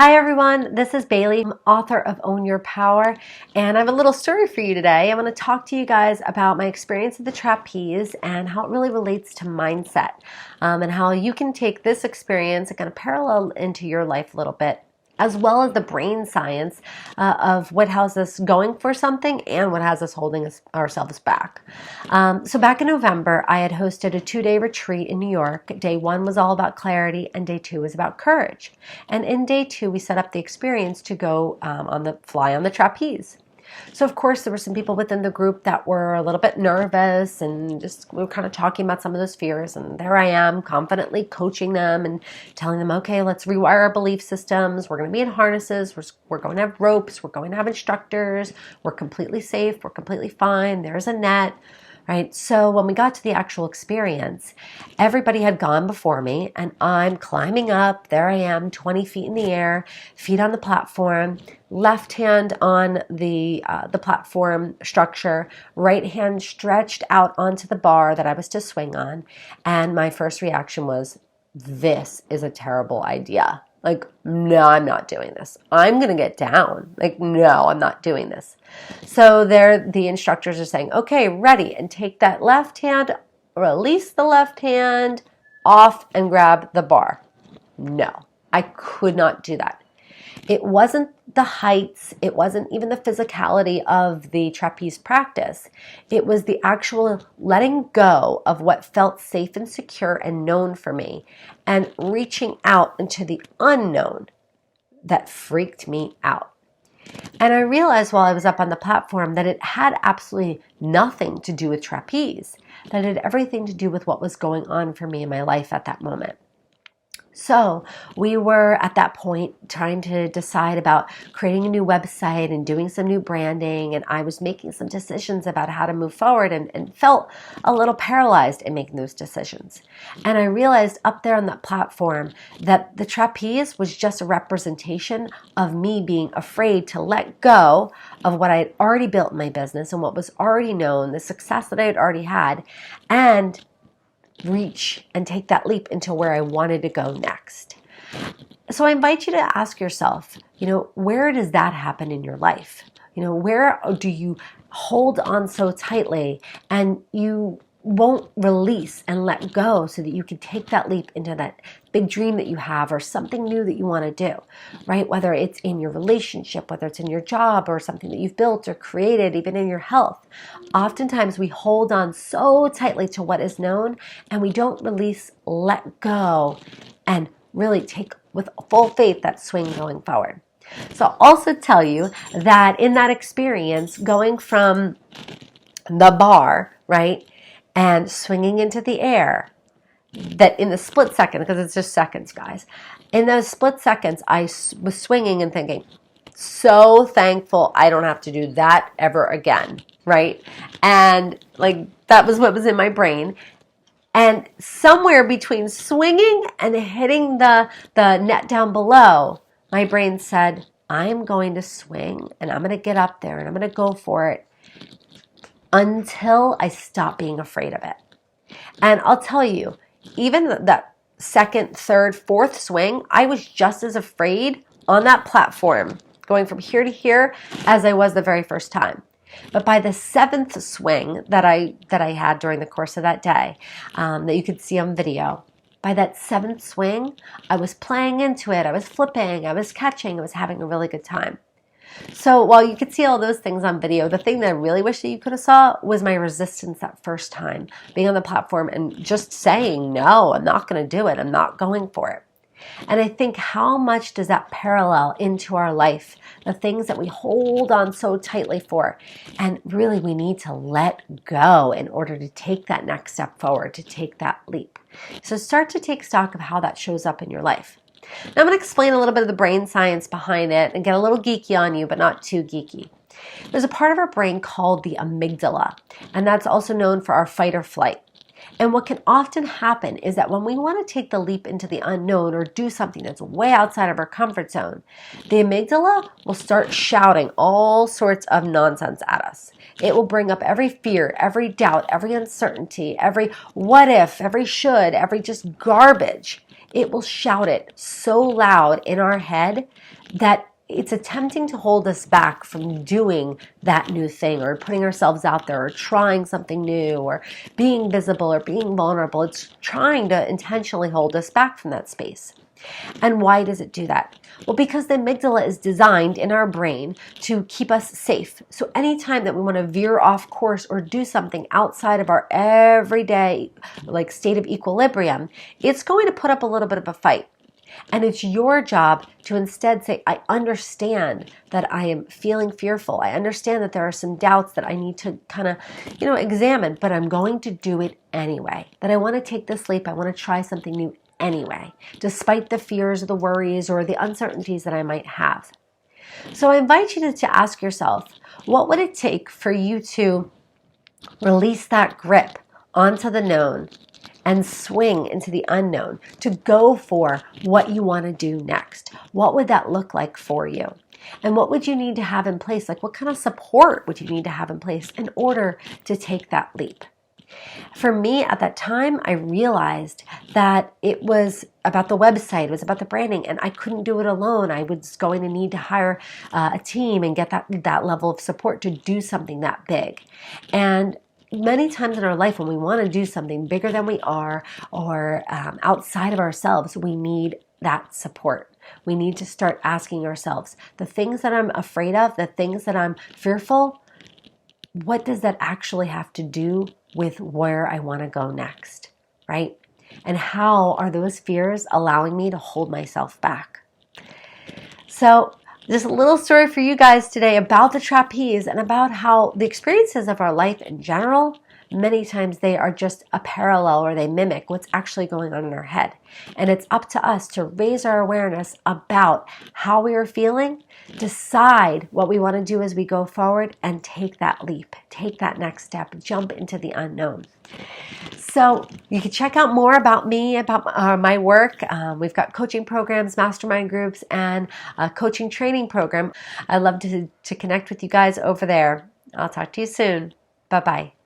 Hi everyone, this is Bailey, I'm author of Own Your Power, and I have a little story for you today. I want to talk to you guys about my experience of the trapeze and how it really relates to mindset, and how you can take this experience and kind of parallel into your life a little bit, as well as the brain science of what has us going for something and what has us holding ourselves back. So back in November, I had hosted a 2-day retreat in New York. Day 1 was all about clarity and day 2 was about courage. And in day 2, we set up the experience to go fly on the trapeze. So of course there were some people within the group that were a little bit nervous and we were kind of talking about some of those fears, and there I am confidently coaching them and telling them, okay, let's rewire our belief systems. We're going to be in harnesses. We're going to have ropes. We're going to have instructors. We're completely safe. We're completely fine. There's a net. Right? So when we got to the actual experience, everybody had gone before me and I'm climbing up. There I am, 20 feet in the air, feet on the platform, left hand on the platform structure, right hand stretched out onto the bar that I was to swing on. And my first reaction was, this is a terrible idea. Like, no, I'm not doing this. I'm going to get down. Like, no, I'm not doing this. So the instructors are saying, okay, ready, and take that left hand, release the left hand, off and grab the bar. No, I could not do that. It wasn't the heights, it wasn't even the physicality of the trapeze practice. It was the actual letting go of what felt safe and secure and known for me and reaching out into the unknown that freaked me out. And I realized while I was up on the platform that it had absolutely nothing to do with trapeze, that it had everything to do with what was going on for me in my life at that moment. So we were at that point trying to decide about creating a new website and doing some new branding, and I was making some decisions about how to move forward and felt a little paralyzed in making those decisions. And I realized up there on that platform that the trapeze was just a representation of me being afraid to let go of what I had already built in my business and what was already known, the success that I had already had, and reach and take that leap into where I wanted to go next. So I invite you to ask yourself, where does that happen in your life? Where do you hold on so tightly and you won't release and let go so that you can take that leap into that big dream that you have or something new that you want to do, right? Whether it's in your relationship, whether it's in your job or something that you've built or created, even in your health. Oftentimes we hold on so tightly to what is known and we don't release, let go, and really take with full faith that swing going forward. So I'll also tell you that in that experience, going from the bar, right, and swinging into the air, that in the split second, because it's just seconds, guys, in those split seconds, I was swinging and thinking, so thankful I don't have to do that ever again, right? And like that was what was in my brain. And somewhere between swinging and hitting the net down below, my brain said, I'm going to swing and I'm going to get up there and I'm going to go for it until I stop being afraid of it. And I'll tell you, even that second, third, fourth swing, I was just as afraid on that platform going from here to here as I was the very first time. But by the 7th swing that I had during the course of that day, that you could see on video, by that 7th swing, I was playing into it, I was flipping, I was catching, I was having a really good time. So while you could see all those things on video, the thing that I really wish that you could have saw was my resistance that first time, being on the platform and just saying, no, I'm not going to do it. I'm not going for it. And I think how much does that parallel into our life, the things that we hold on so tightly for, and really we need to let go in order to take that next step forward, to take that leap. So start to take stock of how that shows up in your life. Now I'm going to explain a little bit of the brain science behind it and get a little geeky on you, but not too geeky. There's a part of our brain called the amygdala, and that's also known for our fight or flight. And what can often happen is that when we want to take the leap into the unknown or do something that's way outside of our comfort zone, the amygdala will start shouting all sorts of nonsense at us. It will bring up every fear, every doubt, every uncertainty, every what if, every should, every just garbage it will shout it so loud in our head that it's attempting to hold us back from doing that new thing or putting ourselves out there or trying something new or being visible or being vulnerable. It's trying to intentionally hold us back from that space. And why does it do that? Well, because the amygdala is designed in our brain to keep us safe. So anytime that we want to veer off course or do something outside of our everyday state of equilibrium, it's going to put up a little bit of a fight. And it's your job to instead say, I understand that I am feeling fearful. I understand that there are some doubts that I need to kind of, examine, but I'm going to do it anyway. That I want to take this leap. I want to try something new anyway, despite the fears or the worries or the uncertainties that I might have. So I invite you to ask yourself, what would it take for you to release that grip onto the known and swing into the unknown, to go for what you want to do next? What would that look like for you? And what would you need to have in place? What kind of support would you need to have in place in order to take that leap? For me at that time, I realized that it was about the website, it was about the branding, and I couldn't do it alone. I was going to need to hire a team and get that level of support to do something that big. And many times in our life when we want to do something bigger than we are or outside of ourselves, we need that support. We need to start asking ourselves, the things that I'm afraid of, the things that I'm fearful, what does that actually have to do with where I want to go next, right? And how are those fears allowing me to hold myself back? So just a little story for you guys today about the trapeze and about how the experiences of our life in general, many times they are just a parallel or they mimic what's actually going on in our head. And it's up to us to raise our awareness about how we are feeling, decide what we want to do as we go forward, and take that leap, take that next step, jump into the unknown. So you can check out more about me, about my work. We've got coaching programs, mastermind groups, and a coaching training program. I'd love to connect with you guys over there. I'll talk to you soon. Bye-bye.